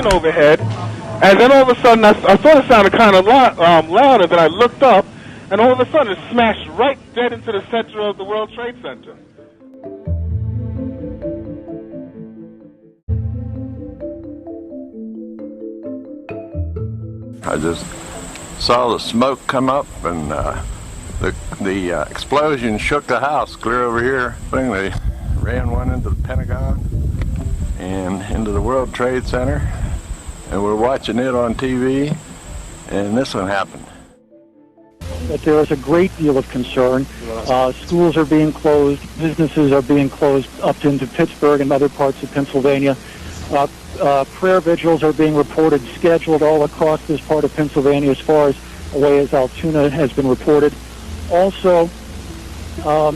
plane overhead, and then all of a sudden I thought it sounded kind of louder. Then I looked up, and all of a sudden it smashed right dead into the center of the World Trade Center. I just saw the smoke come up, and the explosion shook the house clear over here. They ran one into the Pentagon and into the World Trade Center, and we're watching it on TV, and this one happened. That there is a great deal of concern. Schools are being closed, businesses are being closed up into Pittsburgh and other parts of Pennsylvania. Prayer vigils are being reported, scheduled all across this part of Pennsylvania, as far as away as Altoona has been reported. Also,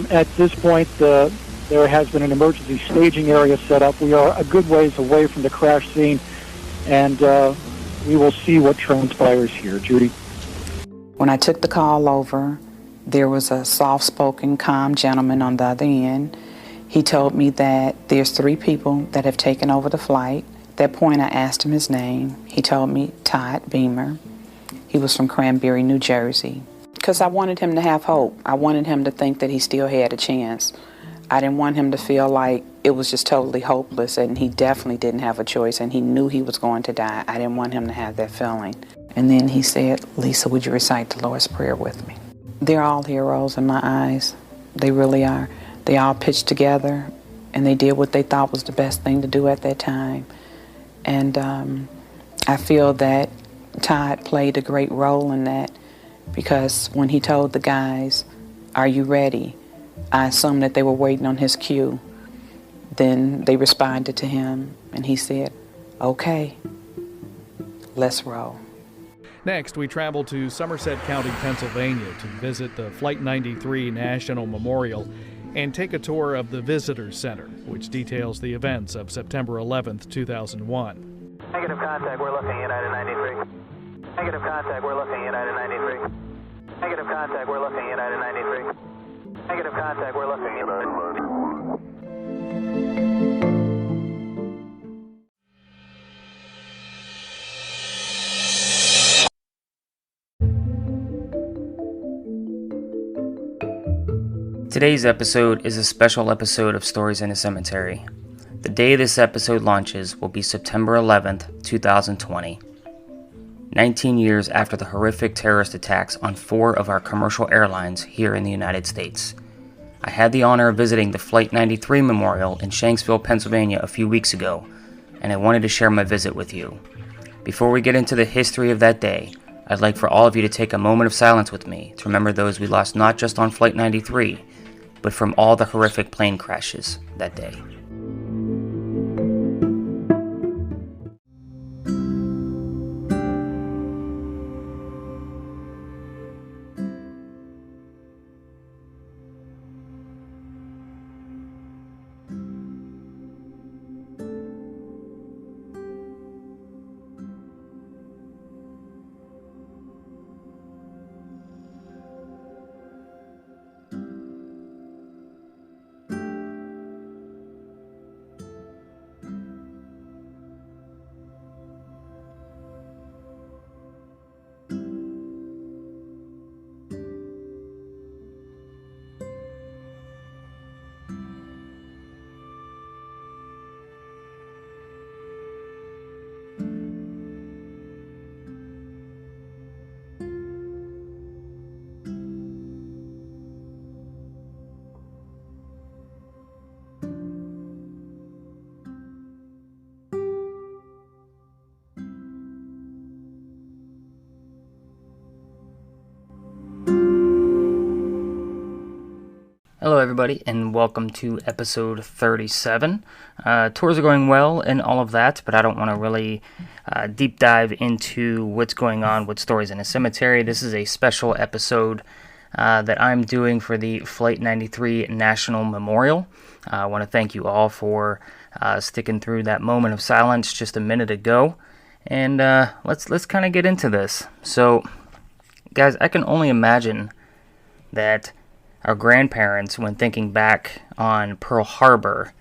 at this point, there has been an emergency staging area set up. We are a good ways away from the crash scene, and we will see what transpires here. Judy? When I took the call over, there was a soft-spoken, calm gentleman on the other end. He told me that there's 3 people that have taken over the flight. At that point, I asked him his name. He told me Todd Beamer. He was from Cranberry, New Jersey. Because I wanted him to have hope. I wanted him to think that he still had a chance. I didn't want him to feel like it was just totally hopeless, and he definitely didn't have a choice, and he knew he was going to die. I didn't want him to have that feeling. And then he said, "Lisa, would you recite the Lord's Prayer with me?" They're all heroes in my eyes. They really are. They all pitched together, and they did what they thought was the best thing to do at that time. And I feel that Todd played a great role in that, because when he told the guys, "Are you ready?" I assumed that they were waiting on his cue. Then they responded to him, and he said, "Okay, let's roll." Next, we travel to Somerset County, Pennsylvania to visit the Flight 93 National Memorial and take a tour of the Visitors Center, which details the events of September 11th, 2001. Negative contact, we're looking at United 93. Negative contact, we're looking at United 93. Negative contact, we're looking at United 93. Negative contact, we're looking at United 93. Today's episode is a special episode of Stories in a Cemetery. The day this episode launches will be September 11th, 2020. 19 years after the horrific terrorist attacks on 4 of our commercial airlines here in the United States. I had the honor of visiting the Flight 93 Memorial in Shanksville, Pennsylvania a few weeks ago, and I wanted to share my visit with you. Before we get into the history of that day, I'd like for all of you to take a moment of silence with me to remember those we lost not just on Flight 93, but from all the horrific plane crashes that day. Hello everybody, and welcome to episode 37. Tours are going well and all of that, but I don't want to really deep dive into what's going on with Stories in a Cemetery. This is a special episode that I'm doing for the Flight 93 National Memorial. I want to thank you all for sticking through that moment of silence just a minute ago, and let's kind of get into this. So, guys, I can only imagine that our grandparents, when thinking back on Pearl Harbor,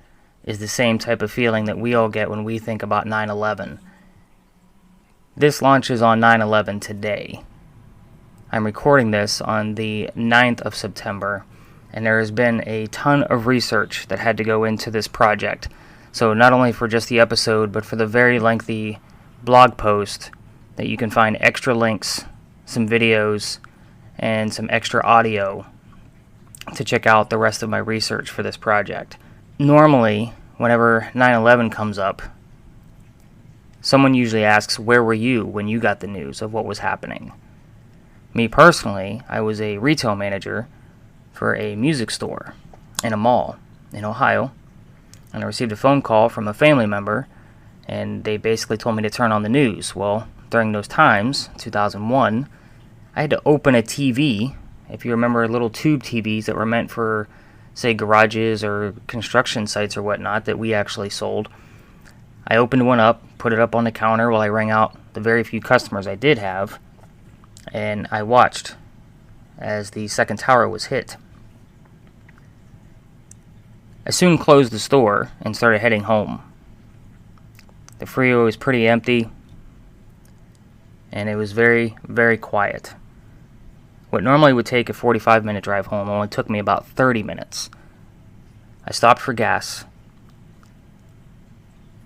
is the same type of feeling that we all get when we think about 9/11. This launches on 9/11 today. I'm recording this on the 9th of September, and there has been a ton of research that had to go into this project. So not only for just the episode, but for the very lengthy blog post that you can find extra links, some videos, and some extra audio to check out the rest of my research for this project. Normally, whenever 9/11 comes up, someone usually asks, where were you when you got the news of what was happening? Me personally, I was a retail manager for a music store in a mall in Ohio, and I received a phone call from a family member, and they basically told me to turn on the news. Well, during those times, 2001, I had to open a TV. If you remember, little tube TVs that were meant for, say, garages or construction sites or whatnot that we actually sold. I opened one up, put it up on the counter while I rang out the very few customers I did have, and I watched as the second tower was hit. I soon closed the store and started heading home. The freeway was pretty empty, and it was very, very quiet. What normally would take a 45-minute drive home only took me about 30 minutes. I stopped for gas,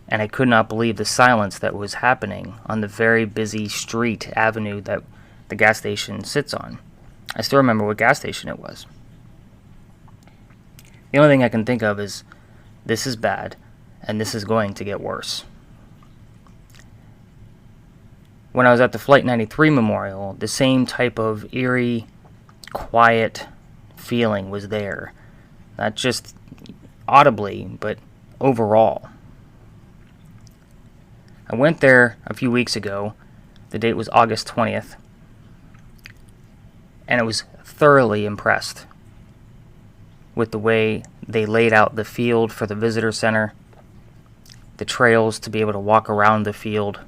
and I could not believe the silence that was happening on the very busy street avenue that the gas station sits on. I still remember what gas station it was. The only thing I can think of is, this is bad, and this is going to get worse. When I was at the Flight 93 Memorial, the same type of eerie, quiet feeling was there. Not just audibly, but overall. I went there a few weeks ago. The date was August 20th. And I was thoroughly impressed with the way they laid out the field for the visitor center, the trails to be able to walk around the field,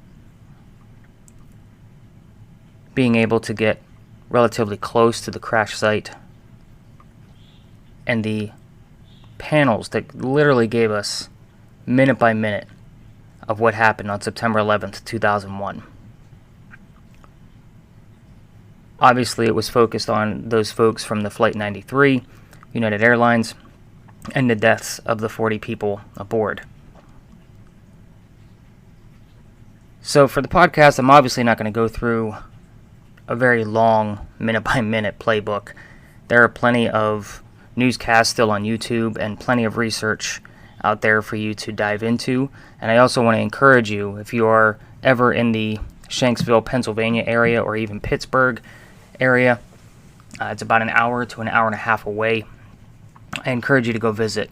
being able to get relatively close to the crash site, and the panels that literally gave us minute by minute of what happened on September 11th, 2001. Obviously, it was focused on those folks from the Flight 93, United Airlines, and the deaths of the 40 people aboard. So for the podcast, I'm obviously not going to go through a very long minute-by-minute playbook. There are plenty of newscasts still on YouTube and plenty of research out there for you to dive into. And I also want to encourage you, if you are ever in the Shanksville, Pennsylvania area, or even Pittsburgh area, it's about an hour to an hour and a half away. I encourage you to go visit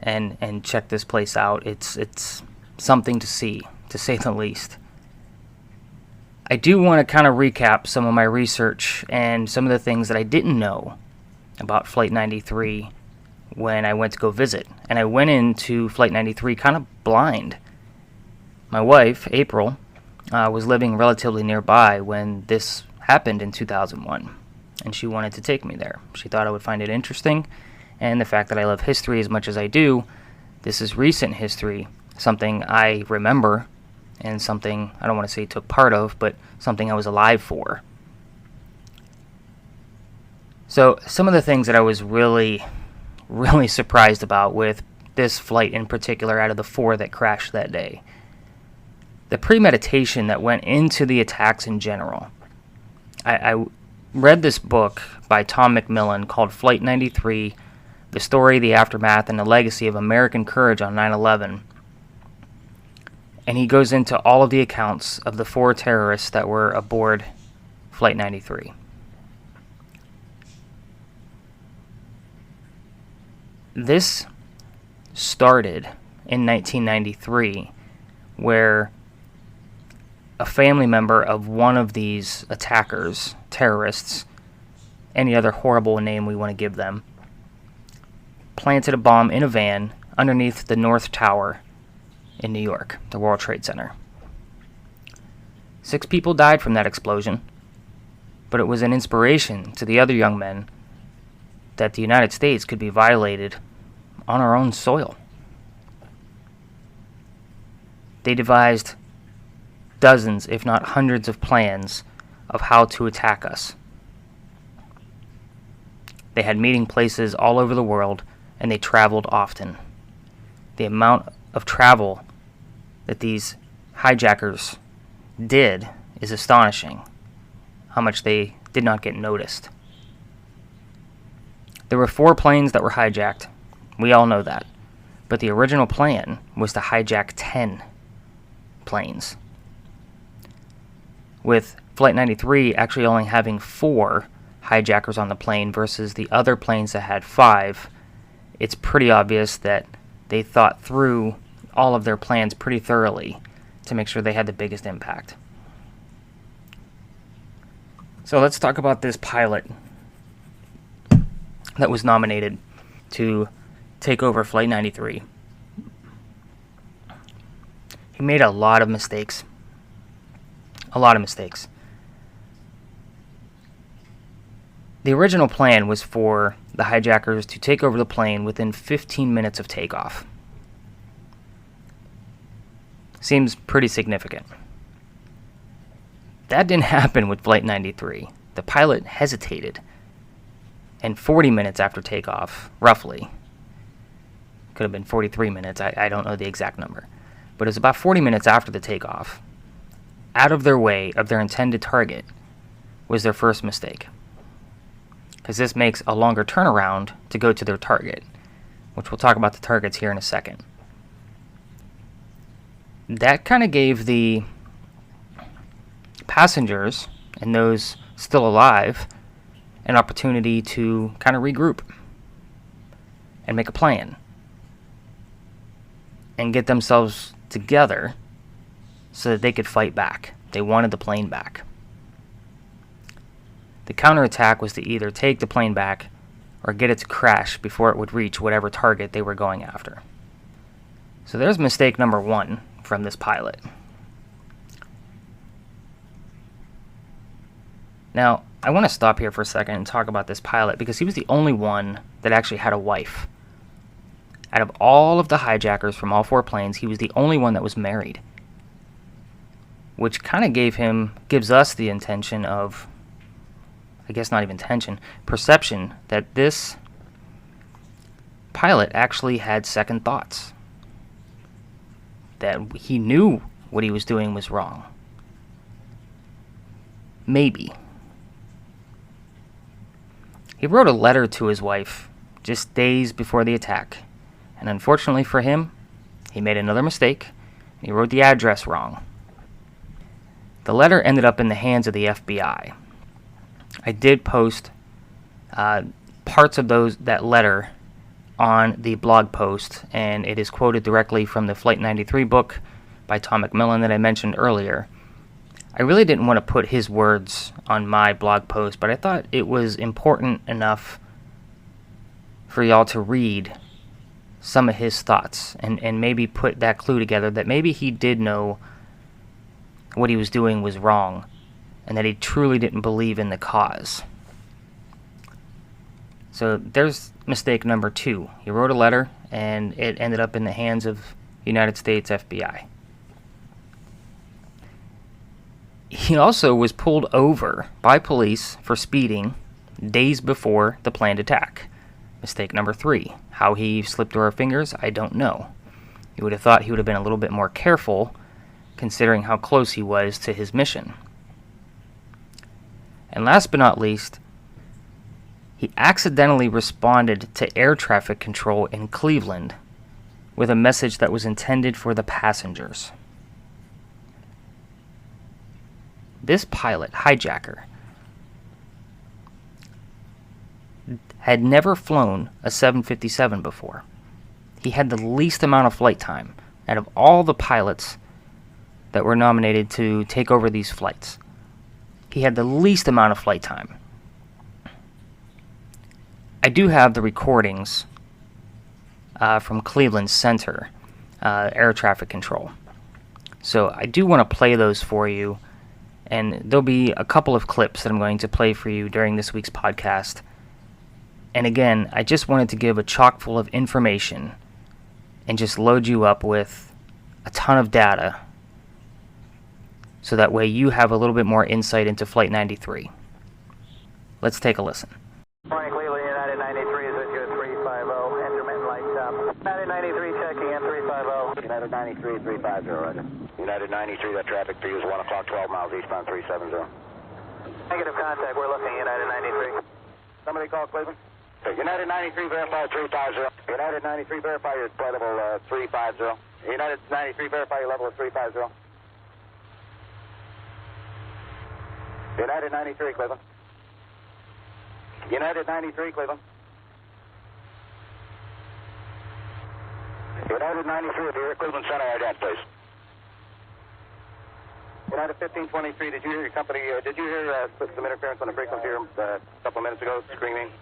and check this place out. It's something to see, to say the least. I do want to kind of recap some of my research and some of the things that I didn't know about Flight 93 when I went to go visit. And I went into Flight 93 kind of blind. My wife, April, was living relatively nearby when this happened in 2001, and she wanted to take me there. She thought I would find it interesting, and the fact that I love history as much as I do, this is recent history, something I remember, and something I don't want to say took part of, but something I was alive for. So some of the things that I was really surprised about with this flight in particular, out of the 4 that crashed that day, the premeditation that went into the attacks in general. I read this book by Tom McMillan called Flight 93, The Story, the Aftermath, and the Legacy of American Courage on 9/11. And he goes into all of the accounts of the 4 terrorists that were aboard Flight 93. This started in 1993, where a family member of one of these attackers, terrorists, any other horrible name we want to give them, planted a bomb in a van underneath the North Tower in New York, the World Trade Center. 6 people died from that explosion, but it was an inspiration to the other young men that the United States could be violated on our own soil. They devised dozens, if not hundreds, of plans of how to attack us. They had meeting places all over the world, and they traveled often. The amount of travel that these hijackers did is astonishing, how much they did not get noticed. There were 4 planes that were hijacked. We all know that. But the original plan was to hijack 10 planes, with Flight 93 actually only having 4 hijackers on the plane versus the other planes that had 5. It's pretty obvious that they thought through all of their plans pretty thoroughly to make sure they had the biggest impact. So let's talk about this pilot that was nominated to take over Flight 93. He made a lot of mistakes. A lot of mistakes. The original plan was for the hijackers to take over the plane within 15 minutes of takeoff. Seems pretty significant. That didn't happen with Flight 93. The pilot hesitated, and 40 minutes after takeoff, roughly, could have been 43 minutes, I don't know the exact number, but it was about 40 minutes after the takeoff, out of their way of their intended target, was their first mistake. Because this makes a longer turnaround to go to their target, which we'll talk about the targets here in a second. That kind of gave the passengers and those still alive an opportunity to kind of regroup and make a plan and get themselves together so that they could fight back. They wanted the plane back. The counterattack was to either take the plane back or get it to crash before it would reach whatever target they were going after. So there's mistake number 1 from this pilot. Now, I want to stop here for a second and talk about this pilot because he was the only one that actually had a wife. Out of all of the hijackers from all 4 planes, he was the only one that was married, which kind of gives us the intention of, I guess not even intention, perception that this pilot actually had second thoughts, that he knew what he was doing was wrong. Maybe. He wrote a letter to his wife just days before the attack, and unfortunately for him, he made another mistake, and he wrote the address wrong. The letter ended up in the hands of the FBI. I did post parts of that letter on the blog post, and it is quoted directly from the Flight 93 book by Tom McMillan that I mentioned earlier. I really didn't want to put his words on my blog post, but I thought it was important enough for y'all to read some of his thoughts and maybe put that clue together that maybe he did know what he was doing was wrong and that he truly didn't believe in the cause. So there's mistake number 2. He wrote a letter and it ended up in the hands of United States FBI. He also was pulled over by police for speeding days before the planned attack. Mistake number 3. How he slipped through our fingers, I don't know. You would have thought he would have been a little bit more careful considering how close he was to his mission. And last but not least, he accidentally responded to air traffic control in Cleveland with a message that was intended for the passengers. This pilot, hijacker, had never flown a 757 before. He had the least amount of flight time out of all the pilots that were nominated to take over these flights. He had the least amount of flight time. I do have the recordings from Cleveland Center, air traffic control. So I do want to play those for you. And there'll be a couple of clips that I'm going to play for you during this week's podcast. And again, I just wanted to give a chock full of information and just load you up with a ton of data so that way you have a little bit more insight into Flight 93. Let's take a listen. Morning, Cleveland, United 93 is with you at 350, intermittent light stop. United 93 checking in 350. United 93, 350, roger. United 93, that traffic for you is 1 o'clock, 12 miles eastbound 370. Negative contact, we're looking, United 93. Somebody call Cleveland? Okay, United 93, verify 350. United 93, verify your flight level 350. United 93, verify your level of 350. United 93, Cleveland. United 93, Cleveland. United 93, if you're at Cleveland Center, ident, please. United 1523, did you hear your company, did you hear some interference on the frequency here a couple of minutes ago, screaming?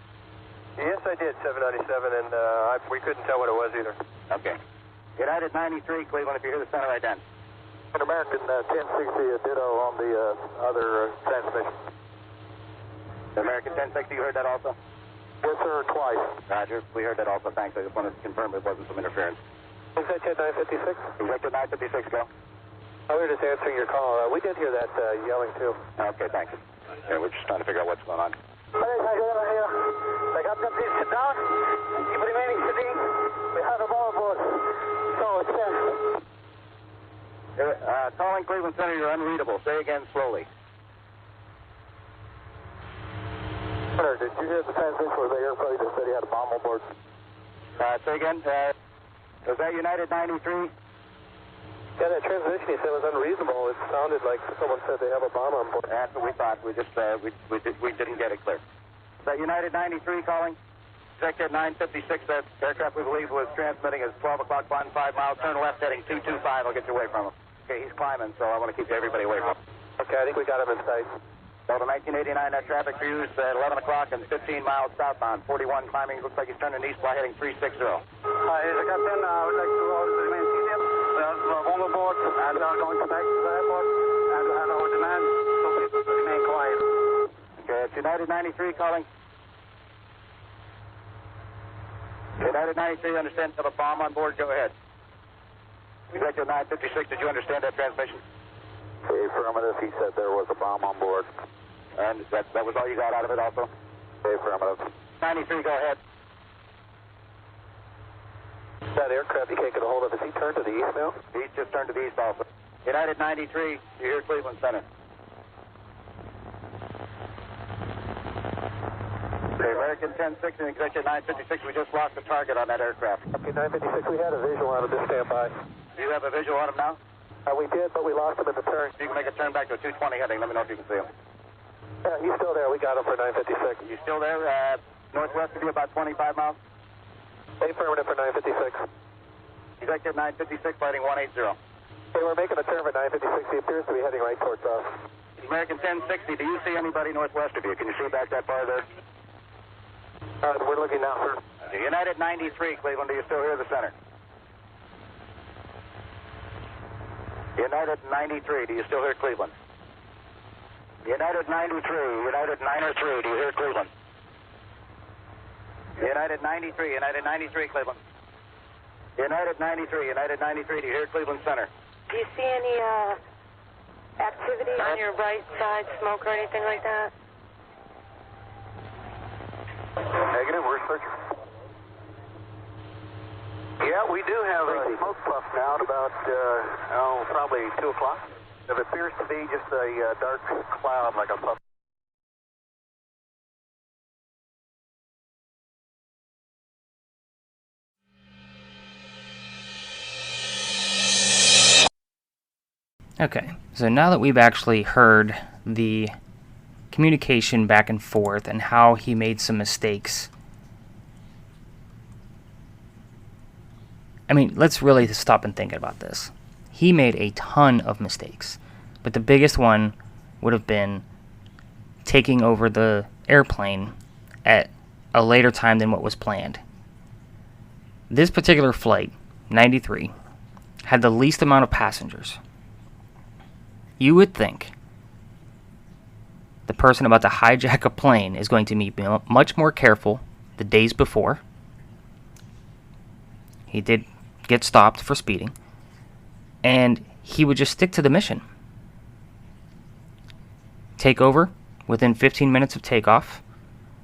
Yes, I did, 797, and we couldn't tell what it was either. Okay. United 93, Cleveland, if you hear the center, ident. An American 1060, ditto on the other transmission. American 1060, you heard that also? Yes, sir, twice. Roger, we heard that also, thanks. I just wanted to confirm it wasn't some interference. Executive 956? Executive 956, go. Oh, we were just answering your call. We did hear that yelling, too. Okay, thanks. Yeah, we're just trying to figure out what's going on. I got them, please sit down. Keep remaining sitting. We have a ball aboard. So, stand. Calling Cleveland Center, you're unreadable. Say again slowly. Sir, did you hear the transmission where the airplane that said he had a bomb on board? Say again. Was that United 93? Yeah, that transmission he said was unreasonable. It sounded like someone said they have a bomb on board. That's what we thought. We just we didn't get it clear. Is that United 93 calling? Executive 956. That aircraft we believe was transmitting is 12 o'clock, flying 5 miles. Turn left, heading 225. I'll get you away from him. Okay, he's climbing, so I want to keep everybody away from him. Okay, I think we got him in sight. Delta 1989, that traffic for you is at 11 o'clock and 15 miles southbound. 41 climbing. Looks like he's turning east by heading 360. Hi, here's the captain. I would like to remain seated. We're on the board and we are going to back to the airport and we have our demand, so please remain quiet. Okay, it's United 93 calling. United 93, understand you have a bomb on board? Go ahead. Executive 956, did you understand that transmission? Affirmative, he said there was a bomb on board. And that was all you got out of it also? Affirmative. 93, go ahead. That aircraft he can't get a hold of, is he turned to the east now? He's just turned to the east also. United 93, you hear Cleveland Center. Okay, American 1060 and Executive 956, we just lost the target on that aircraft. Okay, 956, we had a visual on him, just stand by. Do you have a visual on him now? We did, but we lost him in the turn. You can make a turn back to a 220 heading. Let me know if you can see him. Yeah, he's still there. We got him for 956. You still there? Northwest of you, about 25 miles? Affirmative for 956. Executive 956, fighting 180. Hey, we're making a turn for 956. He appears to be heading right towards us. American 1060, do you see anybody northwest of you? Can you see back that far there? We're looking now, sir. United 93, Cleveland, do you still hear the center? United 93, do you still hear Cleveland? United 93, United 903, do you hear Cleveland? United 93, United 93, Cleveland. United 93, United 93, do you hear Cleveland Center? Do you see any activity on your right side, smoke or anything like that? Negative, we're searching. Yeah, we do have a smoke puff now at about, probably 2 o'clock. It appears to be just a dark cloud like a puff. Okay, so now that we've actually heard the communication back and forth and how he made some mistakes, I mean, let's really stop and think about this. He made a ton of mistakes, but the biggest one would have been taking over the airplane at a later time than what was planned. This particular flight, 93, had the least amount of passengers. You would think the person about to hijack a plane is going to be much more careful the days before. He did get stopped for speeding, and he would just stick to the mission. take over within 15 minutes of takeoff,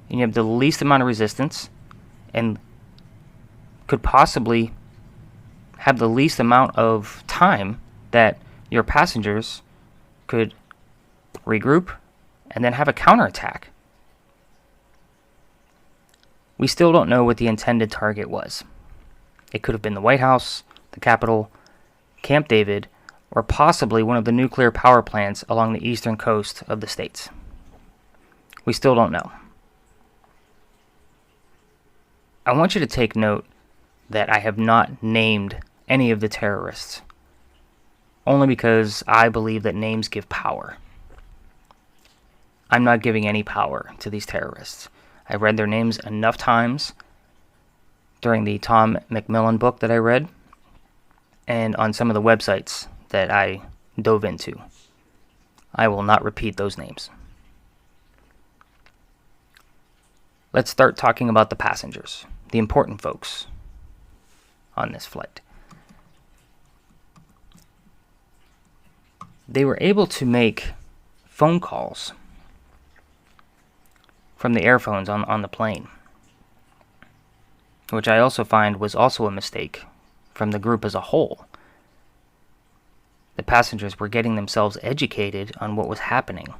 and you have the least amount of resistance, and could possibly have the least amount of time that your passengers could regroup and then have a counterattack. We still don't know what the intended target was. It could have been the White House, the Capitol, Camp David, or possibly one of the nuclear power plants along the eastern coast of the States. We still don't know. I want you to take note that I have not named any of the terrorists, only because I believe that names give power. I'm not giving any power to these terrorists. I read their names enough times during the Tom McMillan book that I read, and on some of the websites that I dove into. I will not repeat those names. Let's start talking about the passengers, the important folks on this flight. They were able to make phone calls from the airphones on the plane, which I also find was also a mistake from the group as a whole. The passengers were getting themselves educated on what was happening.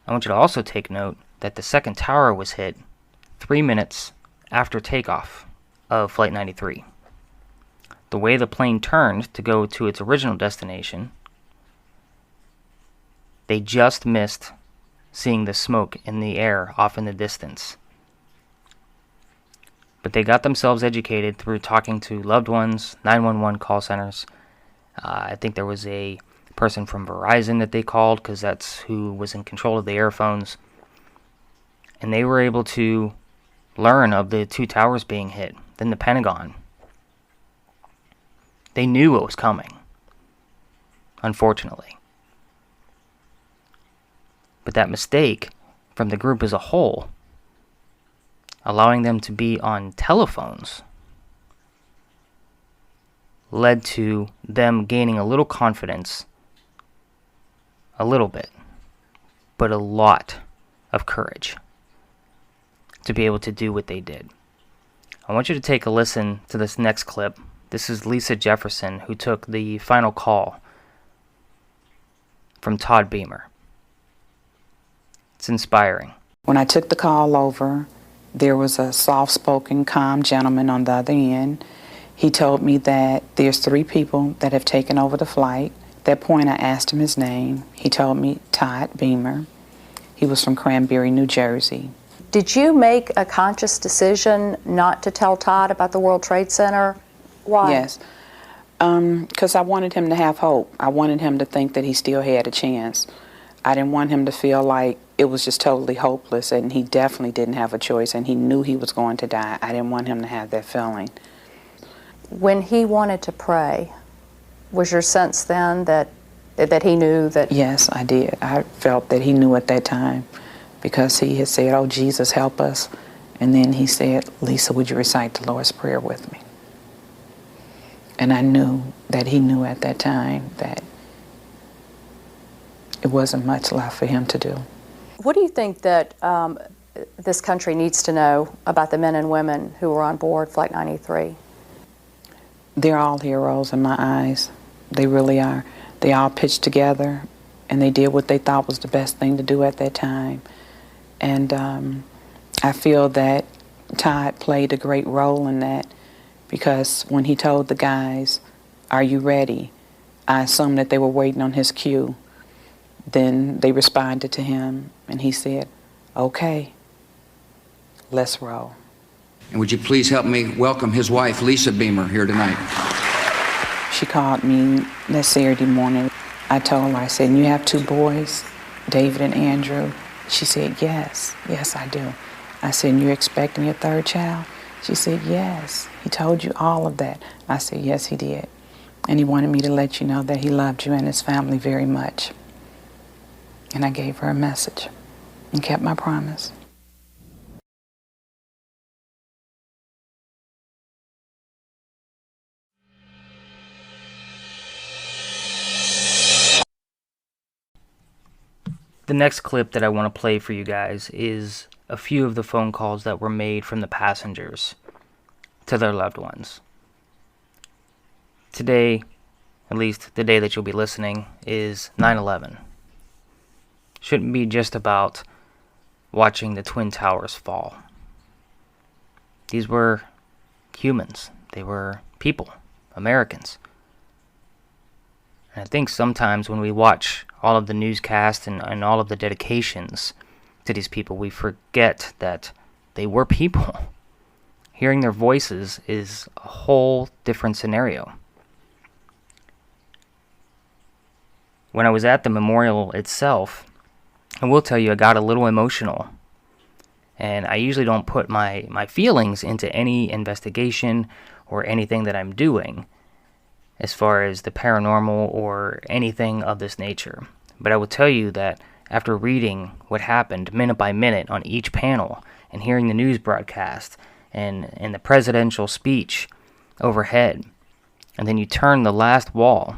I want you to also take note that the second tower was hit 3 minutes after takeoff of Flight 93. The way the plane turned to go to its original destination, they just missed seeing the smoke in the air off in the distance. But they got themselves educated through talking to loved ones, 911 call centers. I think there was a person from Verizon that they called because that's who was in control of the airphones. And they were able to learn of the 2 towers being hit, then the Pentagon. They knew what was coming, unfortunately. But that mistake from the group as a whole, allowing them to be on telephones, led to them gaining a little confidence, a little bit, but a lot of courage to be able to do what they did. I want you to take a listen to this next clip. This is Lisa Jefferson, who took the final call from Todd Beamer. It's inspiring. When I took the call over, there was a soft-spoken, calm gentleman on the other end. He told me that there's 3 people that have taken over the flight. At that point, I asked him his name. He told me Todd Beamer. He was from Cranberry, New Jersey. Did you make a conscious decision not to tell Todd about the World Trade Center? Why? Yes, because I wanted him to have hope. I wanted him to think that he still had a chance. I didn't want him to feel like it was just totally hopeless, and he definitely didn't have a choice, and he knew he was going to die. I didn't want him to have that feeling. When he wanted to pray, was your sense then that he knew that? Yes, I did. I felt that he knew at that time, because he had said, "Oh, Jesus, help us." And then he said, "Lisa, would you recite the Lord's Prayer with me?" And I knew that he knew at that time that it wasn't much left for him to do. What do you think that this country needs to know about the men and women who were on board Flight 93? They're all heroes in my eyes. They really are. They all pitched together, and they did what they thought was the best thing to do at that time. And I feel that Todd played a great role in that, because when he told the guys, "Are you ready?" I assumed that they were waiting on his cue. Then they responded to him, and he said, "Okay, let's roll." And would you please help me welcome his wife, Lisa Beamer, here tonight? She called me that Saturday morning. I told her, I said, "You have 2 boys, David and Andrew?" She said, "Yes, yes, I do." I said, "And you're expecting a 3rd child?" She said, "Yes. He told you all of that." I said, "Yes, he did. And he wanted me to let you know that he loved you and his family very much." And I gave her a message and kept my promise. The next clip that I want to play for you guys is a few of the phone calls that were made from the passengers to their loved ones. Today, at least the day that you'll be listening, is 9/11. Shouldn't be just about watching the Twin Towers fall. These were humans. They were people, Americans. And I think sometimes when we watch all of the newscasts and all of the dedications to these people, we forget that they were people. Hearing their voices is a whole different scenario. When I was at the memorial itself, I will tell you I got a little emotional. And I usually don't put my feelings into any investigation or anything that I'm doing as far as the paranormal or anything of this nature. But I will tell you that after reading what happened minute by minute on each panel and hearing the news broadcast and the presidential speech overhead, and then you turn the last wall,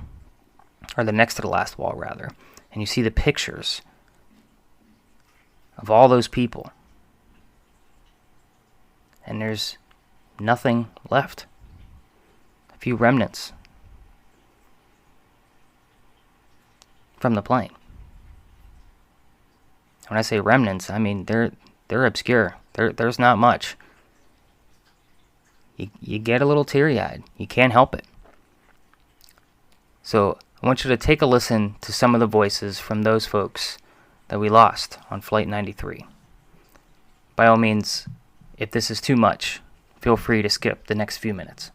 or the next to the last wall rather, and you see the pictures of all those people, and there's nothing left. A few remnants from the plane. When I say remnants, I mean they're obscure. There's not much. You get a little teary-eyed. You can't help it. So I want you to take a listen to some of the voices from those folks that we lost on Flight 93. By all means, if this is too much, feel free to skip the next few minutes.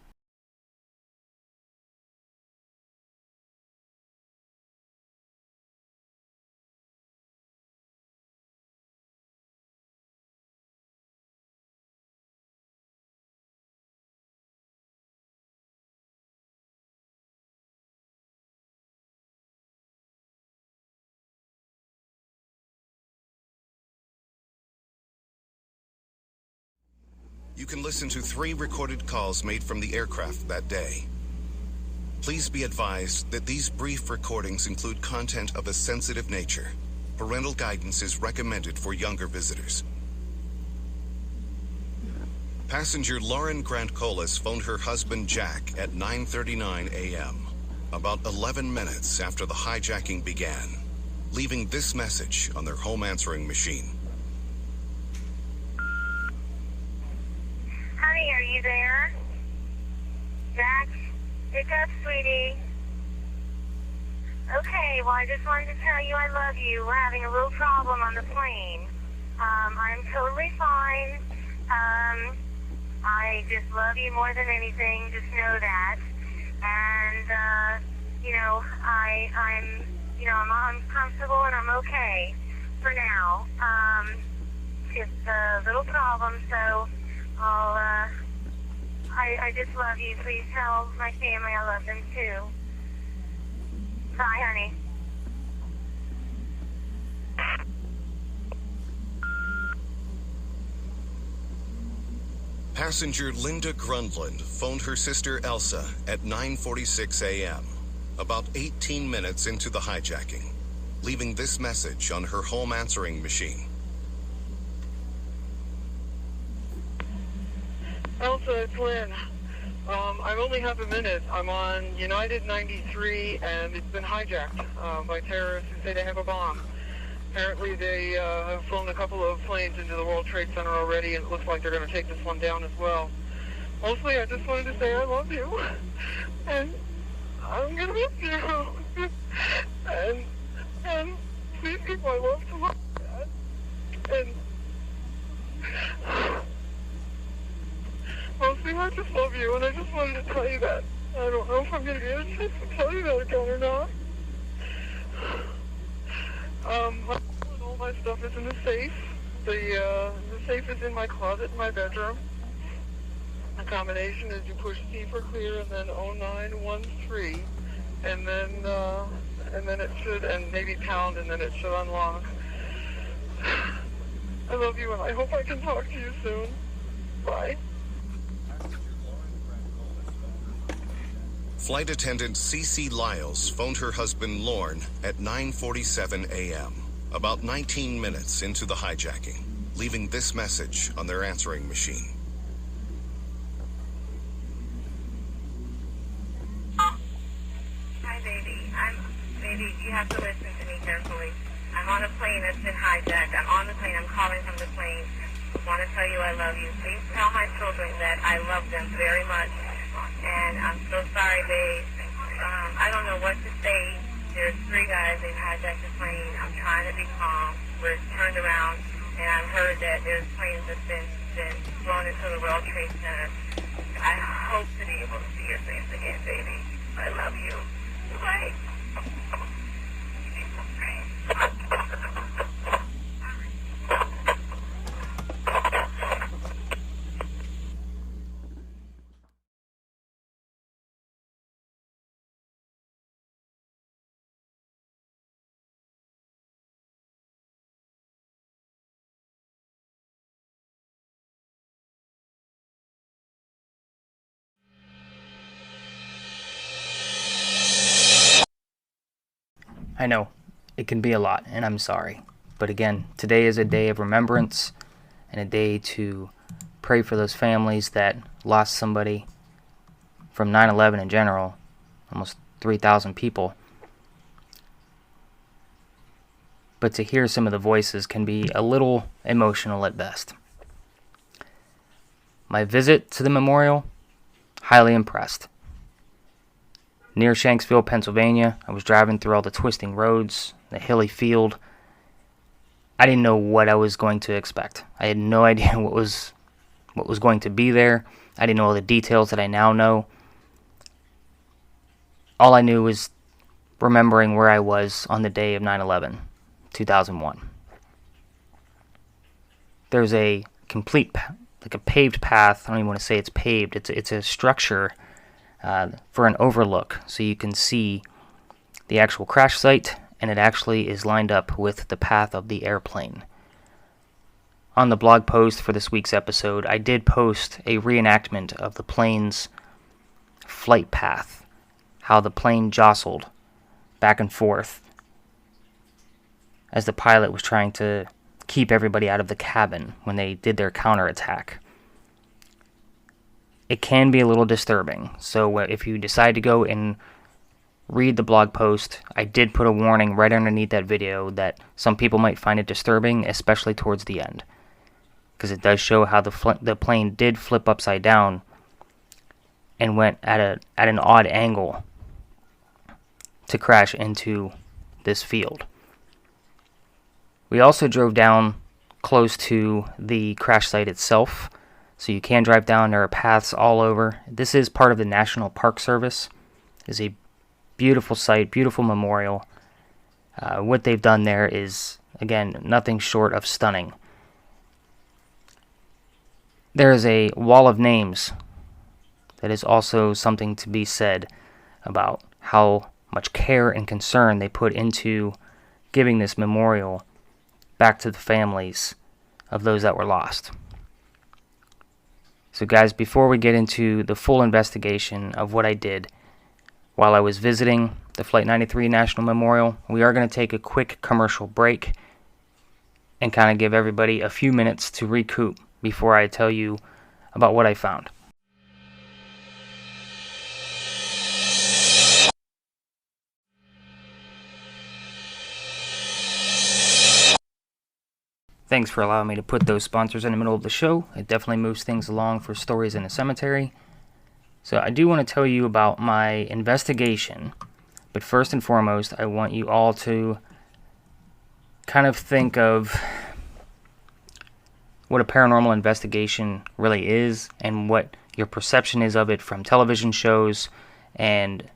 You can listen to 3 recorded calls made from the aircraft that day. Please be advised that these brief recordings include content of a sensitive nature. Parental guidance is recommended for younger visitors. Passenger Lauren Grant-Colas phoned her husband Jack at 9:39 a.m., about 11 minutes after the hijacking began, leaving this message on their home answering machine. Honey, are you there? Jack, pick up, sweetie. Okay, well, I just wanted to tell you I love you. We're having a little problem on the plane. I'm totally fine. I just love you more than anything. Just know that. And, I'm comfortable and I'm okay for now. Just a little problem, so I just love you. Please tell my family I love them too. Bye, honey. Passenger Linda Grundlund phoned her sister Elsa at 9:46 a.m., about 18 minutes into the hijacking, leaving this message on her home answering machine. Elsa, it's Lynn. I only have a minute. I'm on United 93, and it's been hijacked by terrorists who say they have a bomb. Apparently, they have flown a couple of planes into the World Trade Center already, and it looks like they're going to take this one down as well. Mostly, I just wanted to say I love you, and I'm going to miss you. and please keep my love to my dad. And mostly, I just love you, and I just wanted to tell you that. I don't know if I'm going to get a chance to tell you that again or not. All my stuff is in the safe. The safe is in my closet in my bedroom. The combination is you push C for clear and then 0913, and then it should, and maybe pound, and then it should unlock. I love you, and I hope I can talk to you soon. Bye. Flight attendant C.C. Lyles phoned her husband Lorne at 9:47 a.m., about 19 minutes into the hijacking, leaving this message on their answering machine. Hi, baby. Baby, you have to listen to me carefully. I'm on a plane that's been hijacked. I'm on the plane. I'm calling from the plane. I want to tell you I love you. Please tell my children that I love them very much. And I'm so sorry, babe. I don't know what to say. There's 3 guys. They've hijacked the plane. I'm trying to be calm. We're turned around, and I've heard that there's planes that's been flown into the World Trade Center. I hope to be able to see your face again, baby. I love you. Bye. I know, it can be a lot, and I'm sorry. But again, today is a day of remembrance and a day to pray for those families that lost somebody from 9/11 in general, almost 3,000 people. But to hear some of the voices can be a little emotional at best. My visit to the memorial, highly impressed. Near Shanksville, Pennsylvania, I was driving through all the twisting roads, the hilly field. I didn't know what I was going to expect. I had no idea what was going to be there. I didn't know all the details that I now know. All I knew was remembering where I was on the day of 9/11, 2001. There's a complete, like a paved path. I don't even want to say it's paved. It's a structure for an overlook, so you can see the actual crash site, and it actually is lined up with the path of the airplane. On the blog post for this week's episode, I did post a reenactment of the plane's flight path, how the plane jostled back and forth as the pilot was trying to keep everybody out of the cabin when they did their counterattack. It can be a little disturbing, so if you decide to go and read the blog post, I did put a warning right underneath that video that some people might find it disturbing, especially towards the end, because it does show how the plane did flip upside down and went at an odd angle to crash into this field. We also drove down close to the crash site itself, so you can drive down. There are paths all over. This is part of the National Park Service. It's a beautiful site, beautiful memorial. What they've done there is, again, nothing short of stunning. There is a wall of names that is also something to be said about how much care and concern they put into giving this memorial back to the families of those that were lost. So guys, before we get into the full investigation of what I did while I was visiting the Flight 93 National Memorial, we are going to take a quick commercial break and kind of give everybody a few minutes to recoup before I tell you about what I found. Thanks for allowing me to put those sponsors in the middle of the show. It definitely moves things along for Stories in a Cemetery. So I do want to tell you about my investigation, but first and foremost, I want you all to kind of think of what a paranormal investigation really is and what your perception is of it from television shows and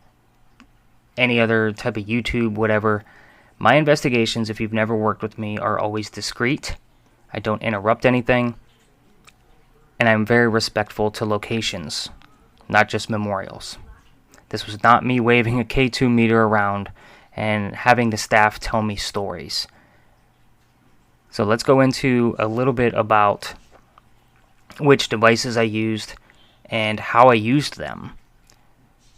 any other type of YouTube, whatever. My investigations, if you've never worked with me, are always discreet. I don't interrupt anything. And I'm very respectful to locations, not just memorials. This was not me waving a K2 meter around and having the staff tell me stories. So let's go into a little bit about which devices I used and how I used them.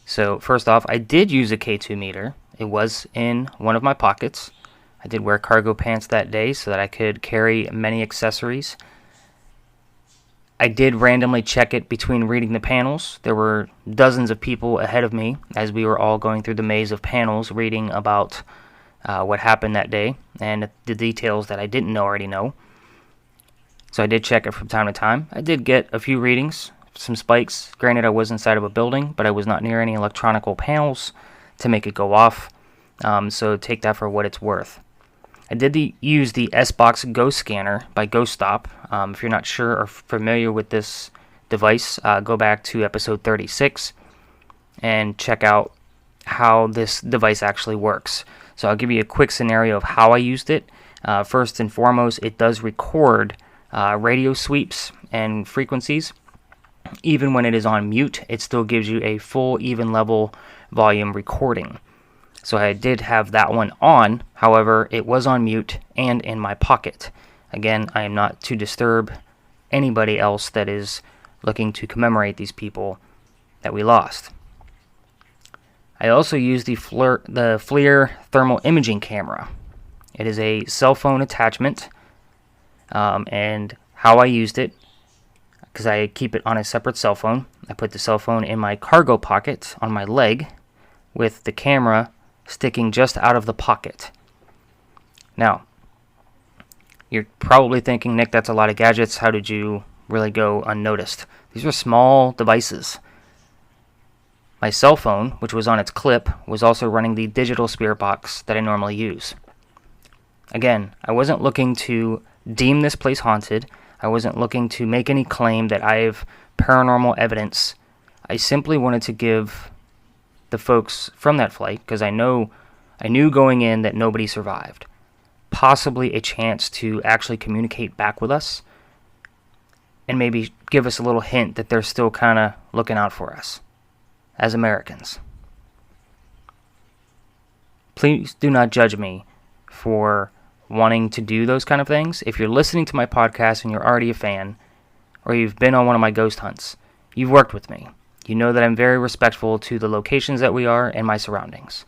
So first off, I did use a K2 meter. It was in one of my pockets. I did wear cargo pants that day so that I could carry many accessories. I did randomly check it between reading the panels. There were dozens of people ahead of me as we were all going through the maze of panels reading about what happened that day and the details that I didn't already know. So I did check it from time to time. I did get a few readings, some spikes. Granted, I was inside of a building, but I was not near any electronical panels to make it go off. So take that for what it's worth. I did use the S-Box Ghost Scanner by Ghost Stop. If you're not sure or familiar with this device, go back to episode 36 and check out how this device actually works. So I'll give you a quick scenario of how I used it. First and foremost, it does record radio sweeps and frequencies. Even when it is on mute, it still gives you a full even level volume recording. So I did have that one on, however, it was on mute and in my pocket. Again, I am not to disturb anybody else that is looking to commemorate these people that we lost. I also used the FLIR thermal imaging camera. It is a cell phone attachment, and how I used it, because I keep it on a separate cell phone, I put the cell phone in my cargo pocket on my leg with the camera sticking just out of the pocket. Now, you're probably thinking, Nick, that's a lot of gadgets. How did you really go unnoticed? These are small devices. My cell phone, which was on its clip, was also running the digital spirit box that I normally use. Again, I wasn't looking to deem this place haunted. I wasn't looking to make any claim that I have paranormal evidence. I simply wanted to give the folks from that flight, because I knew going in that nobody survived, possibly a chance to actually communicate back with us and maybe give us a little hint that they're still kind of looking out for us as Americans. Please do not judge me for wanting to do those kind of things. If you're listening to my podcast and you're already a fan, or you've been on one of my ghost hunts, you've worked with me. You know that I'm very respectful to the locations that we are and my surroundings.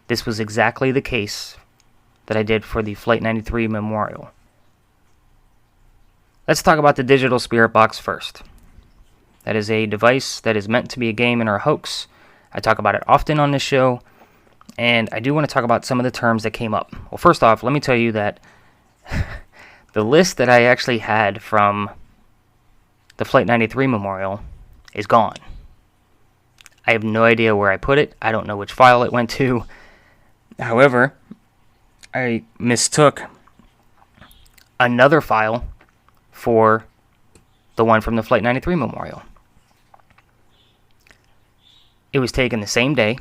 This was exactly the case that I did for the Flight 93 Memorial. Let's talk about the digital spirit box first. That is a device that is meant to be a game and or a hoax. I talk about it often on this show, and I do want to talk about some of the terms that came up. Well, first off, let me tell you that the list that I actually had from the Flight 93 Memorial is gone. I have no idea where I put it. I don't know which file it went to. However, I mistook another file for the one from the Flight 93 Memorial. It was taken the same day.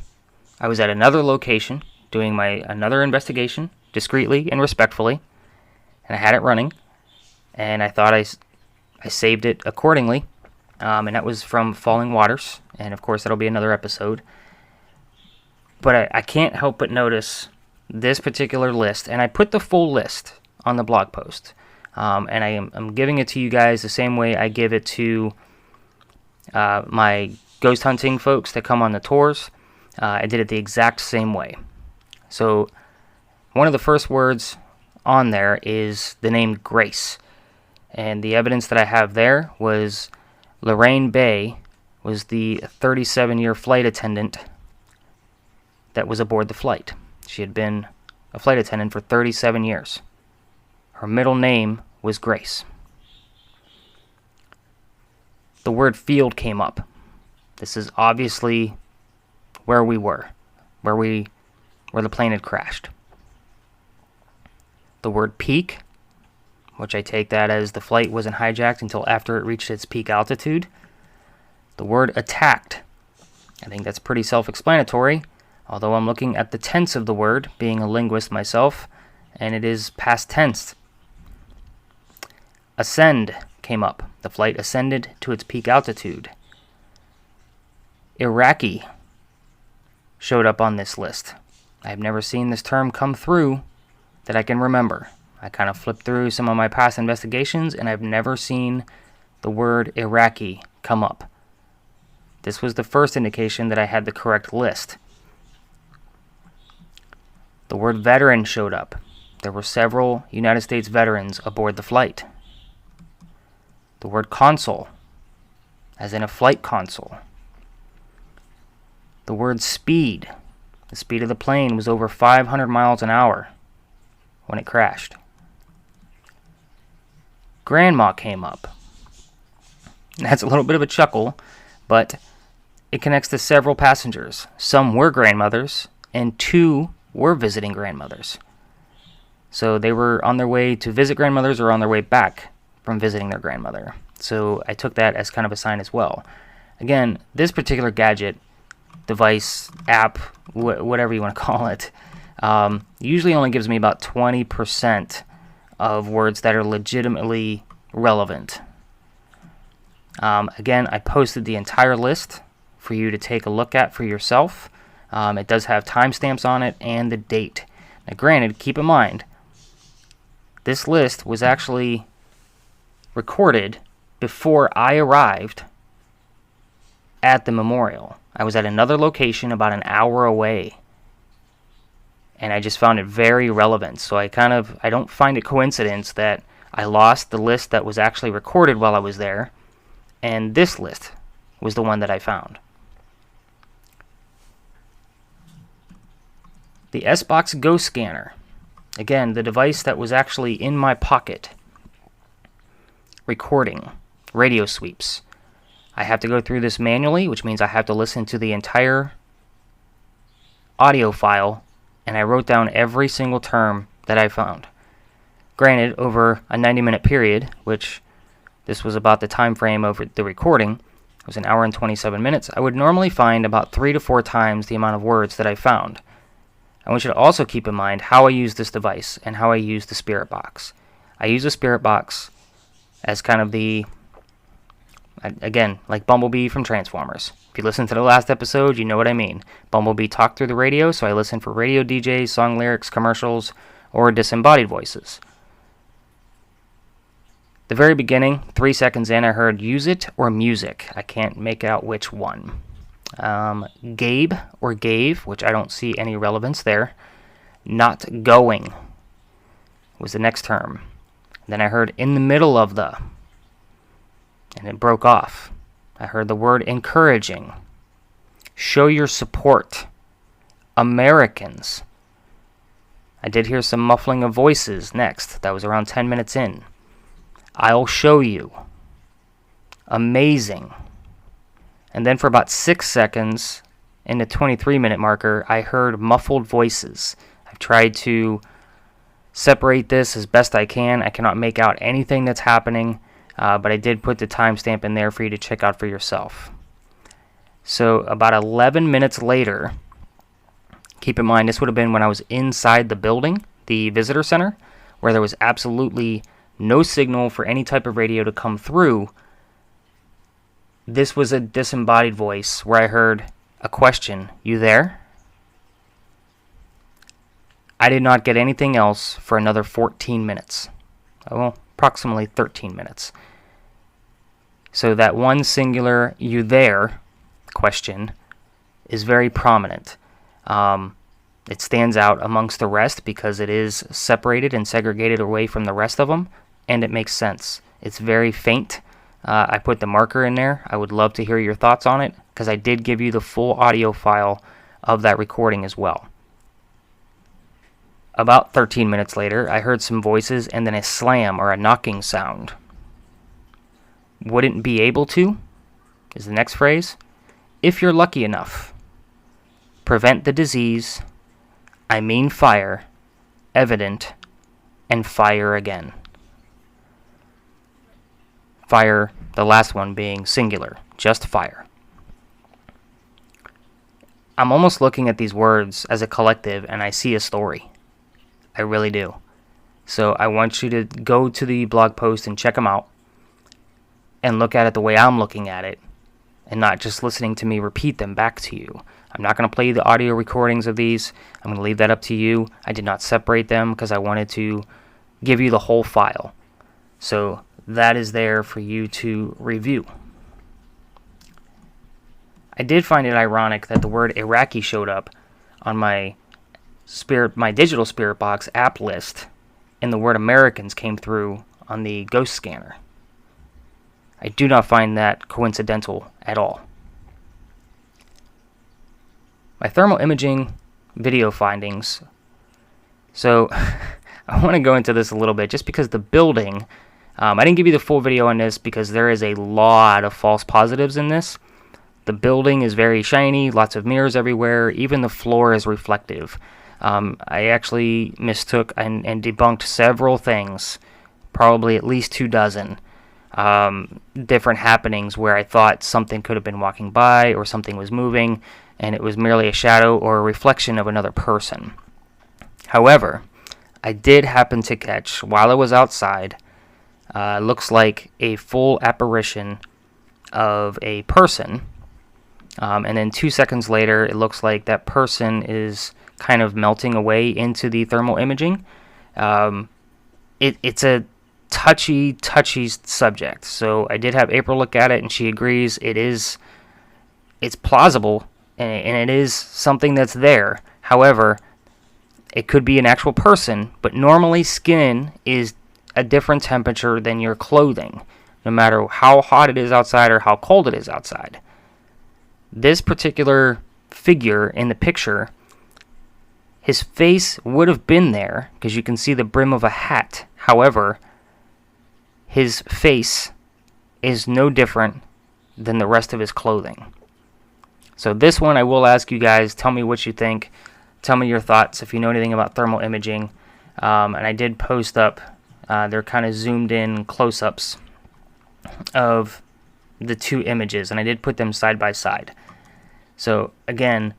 I was at another location doing another investigation discreetly and respectfully, and I had it running, and I thought I saved it accordingly. And that was from Falling Waters, and of course that'll be another episode. But I can't help but notice this particular list, and I put the full list on the blog post. And I'm giving it to you guys the same way I give it to my ghost hunting folks that come on the tours. I did it the exact same way. So one of the first words on there is the name Grace. And the evidence that I have there was Lorraine Bay was the 37-year flight attendant that was aboard the flight. She had been a flight attendant for 37 years. Her middle name was Grace. The word field came up. This is obviously where we were, where the plane had crashed. The word peak, which I take that as the flight wasn't hijacked until after it reached its peak altitude. The word attacked. I think that's pretty self-explanatory, although I'm looking at the tense of the word, being a linguist myself, and it is past tense. Ascend came up. The flight ascended to its peak altitude. Iraqi showed up on this list. I've never seen this term come through that I can remember. I kind of flipped through some of my past investigations, and I've never seen the word Iraqi come up. This was the first indication that I had the correct list. The word veteran showed up. There were several United States veterans aboard the flight. The word console, as in a flight console. The word speed. The speed of the plane was over 500 miles an hour when it crashed. Grandma came up. That's a little bit of a chuckle, but it connects to several passengers. Some were grandmothers, and 2 were visiting grandmothers. So they were on their way to visit grandmothers or on their way back from visiting their grandmother. So I took that as kind of a sign as well. Again, this particular gadget, device, app, whatever you want to call it, usually only gives me about 20% of words that are legitimately relevant. Again, I posted the entire list for you to take a look at for yourself. It does have timestamps on it and the date. Now granted, keep in mind, this list was actually recorded before I arrived at the memorial. I was at another location about an hour away, and I just found it very relevant. So I don't find it coincidence that I lost the list that was actually recorded while I was there, and this list was the one that I found. The S-Box Go Scanner. Again, the device that was actually in my pocket. Recording. Radio sweeps. I have to go through this manually, which means I have to listen to the entire audio file, and I wrote down every single term that I found. Granted, over a 90-minute period, which this was about the time frame of the recording, it was an hour and 27 minutes, I would normally find about 3 to 4 times the amount of words that I found. I want you to also keep in mind how I use this device and how I use the Spirit Box. I use the Spirit Box as kind of the, again, like Bumblebee from Transformers. If you listen to the last episode, you know what I mean. Bumblebee talked through the radio, so I listen for radio DJs, song lyrics, commercials, or disembodied voices. The very beginning, 3 seconds in, I heard use it or music. I can't make out which one. Gabe or gave, which I don't see any relevance there. Not going was the next term. Then I heard in the middle of the, and it broke off. I heard the word encouraging. Show your support. Americans. I did hear some muffling of voices next. That was around 10 minutes in. I'll show you. Amazing. And then for about 6 seconds, in the 23-minute marker, I heard muffled voices. I've tried to separate this as best I can. I cannot make out anything that's happening, but I did put the timestamp in there for you to check out for yourself. So about 11 minutes later, keep in mind this would have been when I was inside the building, the visitor center, where there was absolutely no signal for any type of radio to come through. This was a disembodied voice where I heard a question, "You there?" I did not get anything else for another 14 minutes. Well, approximately 13 minutes. So that one singular "you there?" question is very prominent. It stands out amongst the rest because it is separated and segregated away from the rest of them, and it makes sense. It's very faint. I put the marker in there. I would love to hear your thoughts on it because I did give you the full audio file of that recording as well. About 13 minutes later, I heard some voices and then a slam or a knocking sound. Wouldn't be able to is the next phrase. If you're lucky enough. Prevent the disease. I mean fire. Evident. And fire again. Fire, the last one being singular, just fire. I'm almost looking at these words as a collective and I see a story. I really do. So I want you to go to the blog post and check them out and look at it the way I'm looking at it and not just listening to me repeat them back to you. I'm not going to play the audio recordings of these. I'm going to leave that up to you. I did not separate them because I wanted to give you the whole file. So that is there for you to review. I did find it ironic that the word Iraqi showed up on my my digital spirit box app list, and the word Americans came through on the ghost scanner. I do not find that coincidental at all. My thermal imaging video findings. So I want to go into this a little bit just because the building, I didn't give you the full video on this because there is a lot of false positives in this. The building is very shiny, lots of mirrors everywhere, even the floor is reflective. I actually mistook and debunked several things, probably at least 24 different happenings where I thought something could have been walking by or something was moving, and it was merely a shadow or a reflection of another person. However, I did happen to catch, while I was outside, looks like a full apparition of a person, and then 2 seconds later, it looks like that person is kind of melting away into the thermal imaging. It's a touchy subject. So I did have April look at it, and she agrees it's plausible, and it is something that's there. However, it could be an actual person, but normally skin is a different temperature than your clothing, no matter how hot it is outside or how cold it is outside. This particular figure in the picture, his face would have been there because you can see the brim of a hat. However, his face is no different than the rest of his clothing. So this one I will ask you guys, tell me what you think. Tell me your thoughts if you know anything about thermal imaging. And I did post up, they're kind of zoomed in close-ups of the two images, and I did put them side by side. So again,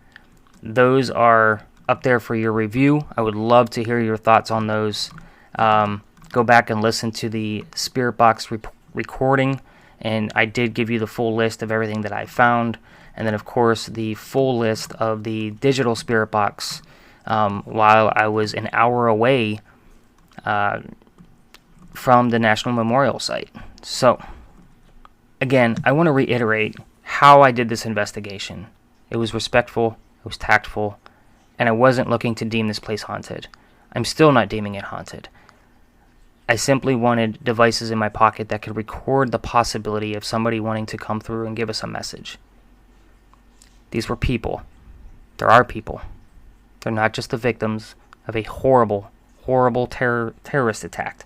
those are up there for your review. I would love to hear your thoughts on those. Go back and listen to the Spirit Box recording, and I did give you the full list of everything that I found, and then of course the full list of the digital Spirit Box while I was an hour away from the National Memorial Site. So again, I want to reiterate how I did this investigation. It was respectful, it was tactful, and I wasn't looking to deem this place haunted. I'm still not deeming it haunted. I simply wanted devices in my pocket that could record the possibility of somebody wanting to come through and give us a message. These were people. There are people. They're not just the victims of a horrible, horrible terrorist attack.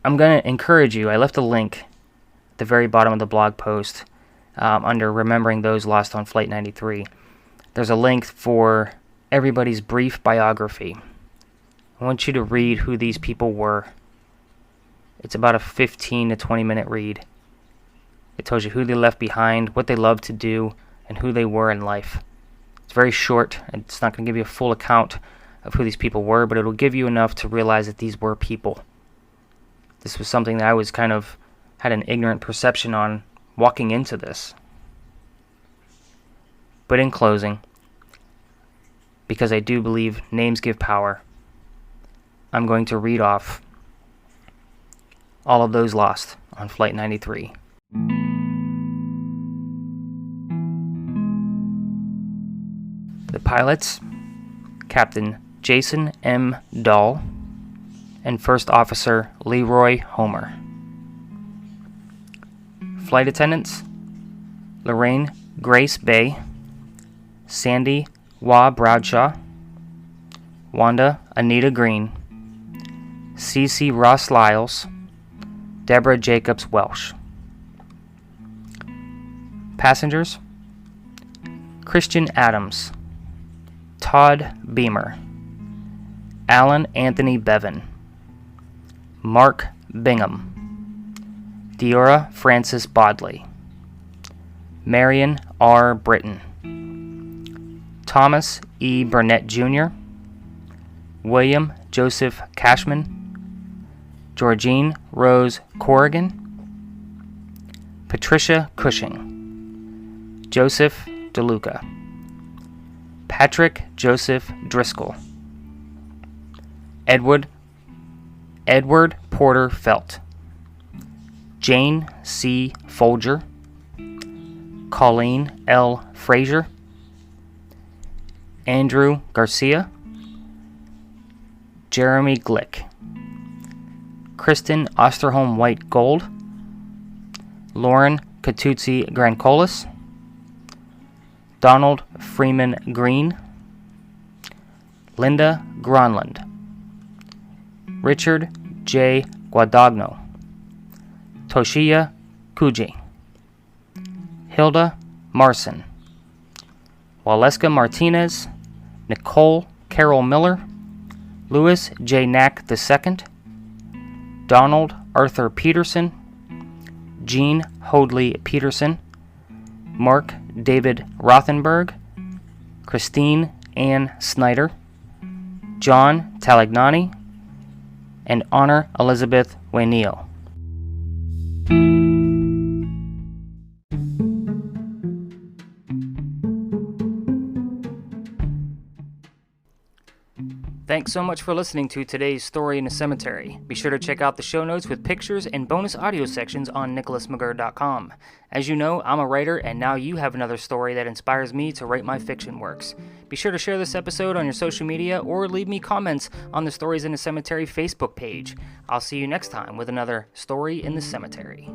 I'm going to encourage you. I left a link at the very bottom of the blog post under Remembering Those Lost on Flight 93. There's a link for everybody's brief biography. I want you to read who these people were. It's about a 15 to 20 minute read. It tells you who they left behind, what they loved to do, and who they were in life. It's very short, and it's not going to give you a full account of who these people were, but it'll give you enough to realize that these were people. This was something that I was kind of had an ignorant perception on walking into this. But in closing, because I do believe names give power, I'm going to read off all of those lost on Flight 93. The pilots, Captain Jason M. Dahl and First Officer Leroy Homer. Flight attendants, Lorraine Grace Bay, Sandy Wah Bradshaw, Wanda Anita Green, C.C. Ross Lyles, Deborah Jacobs Welsh. Passengers, Christian Adams, Todd Beamer, Alan Anthony Bevan, Mark Bingham, Deora Francis Bodley, Marion R. Britton, Thomas E. Burnett Jr., William Joseph Cashman, Georgine Rose Corrigan, Patricia Cushing, Joseph DeLuca, Patrick Joseph Driscoll, Edward Porter Felt, Jane C. Folger, Colleen L. Frazier, Andrew Garcia, Jeremy Glick, Kristen Osterholm White Gold, Lauren Catuzzi Grancolis, Donald Freeman Green, Linda Gronland, Richard J. Guadagno, Toshiya Kuji, Hilda Marson, Waleska Martinez, Nicole Carol Miller, Louis J. Knack II, Donald Arthur Peterson, Jean Hoadley Peterson, Mark David Rothenberg, Christine Ann Snyder, John Talagnani, and Honor Elizabeth Wayneo. Thanks so much for listening to today's Story in a Cemetery. Be sure to check out the show notes with pictures and bonus audio sections on nicholasmcgurr.com. As you know, I'm a writer, and now you have another story that inspires me to write my fiction works. Be sure to share this episode on your social media or leave me comments on the Stories in a Cemetery Facebook page. I'll see you next time with another Story in the Cemetery.